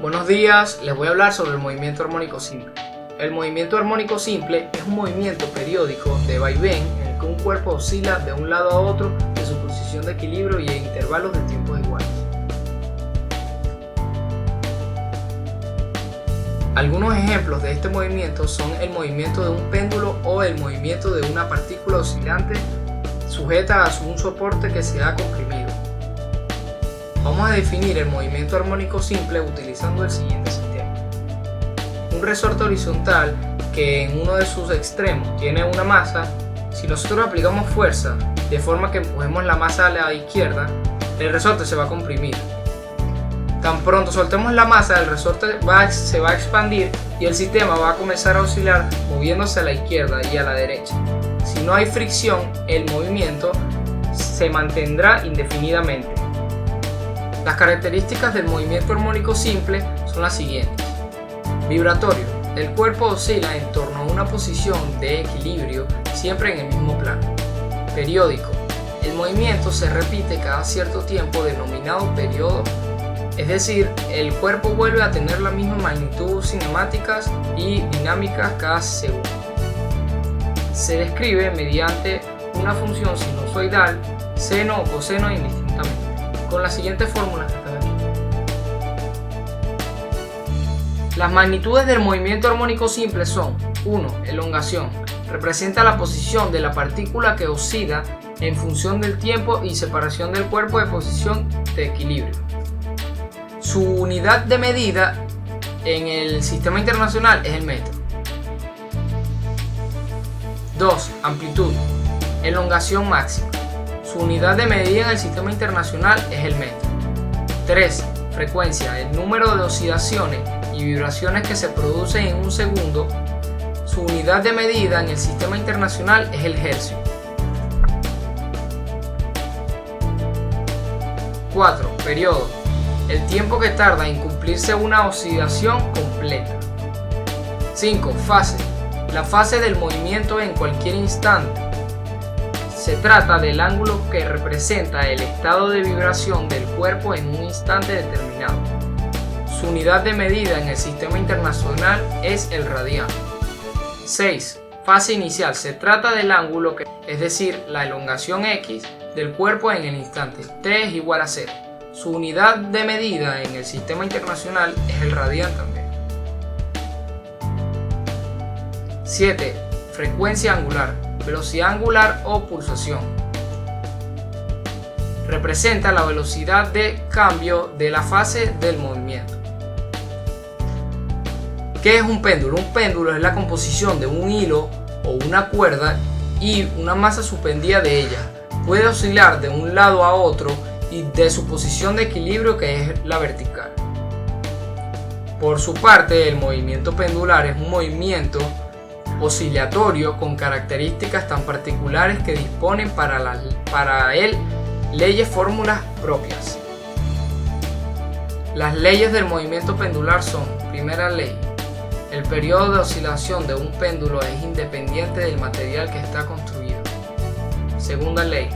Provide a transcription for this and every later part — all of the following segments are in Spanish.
Buenos días, les voy a hablar sobre el movimiento armónico simple. El movimiento armónico simple es un movimiento periódico de vaivén en el que un cuerpo oscila de un lado a otro de su posición de equilibrio y en intervalos de tiempos iguales. Algunos ejemplos de este movimiento son el movimiento de un péndulo o el movimiento de una partícula oscilante sujeta a un soporte que se ha comprimido. Vamos a definir el movimiento armónico simple utilizando el siguiente sistema. Un resorte horizontal que en uno de sus extremos tiene una masa. Si nosotros aplicamos fuerza de forma que empujemos la masa a la izquierda, el resorte se va a comprimir. Tan pronto soltemos la masa, el resorte se va a expandir y el sistema va a comenzar a oscilar moviéndose a la izquierda y a la derecha. Si no hay fricción, el movimiento se mantendrá indefinidamente. Las características del movimiento armónico simple son las siguientes. Vibratorio. El cuerpo oscila en torno a una posición de equilibrio siempre en el mismo plano. Periódico. El movimiento se repite cada cierto tiempo denominado periodo. Es decir, el cuerpo vuelve a tener la misma magnitud cinemáticas y dinámicas cada segundo. Se describe mediante una función sinusoidal, seno o coseno indistintamente, con las siguientes fórmulas que están aquí. Las magnitudes del movimiento armónico simple son: 1. Elongación. Representa la posición de la partícula que oscila en función del tiempo y separación del cuerpo de posición de equilibrio. Su unidad de medida en el sistema internacional es el metro. 2. Amplitud. Elongación máxima. Su unidad de medida en el sistema internacional es el metro. 3. Frecuencia. El número de oscilaciones y vibraciones que se producen en un segundo. Su unidad de medida en el sistema internacional es el hercio. 4. Periodo. El tiempo que tarda en cumplirse una oscilación completa. 5. Fase. La fase del movimiento en cualquier instante. Se trata del ángulo que representa el estado de vibración del cuerpo en un instante determinado. Su unidad de medida en el sistema internacional es el radián. 6. Fase inicial. Se trata del ángulo es decir, la elongación x del cuerpo en el instante. T es igual a 0. Su unidad de medida en el sistema internacional es el radián también. 7. Frecuencia angular. Velocidad angular o pulsación. Representa la velocidad de cambio de la fase del movimiento. ¿Qué es un péndulo? Un péndulo es la composición de un hilo o una cuerda y una masa suspendida de ella. Puede oscilar de un lado a otro y de su posición de equilibrio, que es la vertical. Por su parte, el movimiento pendular es un movimiento oscilatorio con características tan particulares que disponen para él fórmulas propias. Las leyes del movimiento pendular son: primera ley, el periodo de oscilación de un péndulo es independiente del material que está construido. Segunda ley,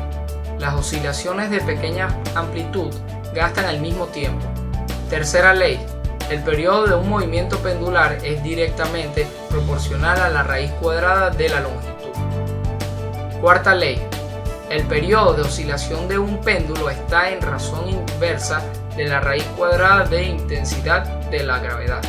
las oscilaciones de pequeña amplitud gastan el mismo tiempo. Tercera ley, el periodo de un movimiento pendular es directamente proporcional a la raíz cuadrada de la longitud. Cuarta ley, el periodo de oscilación de un péndulo está en razón inversa de la raíz cuadrada de intensidad de la gravedad.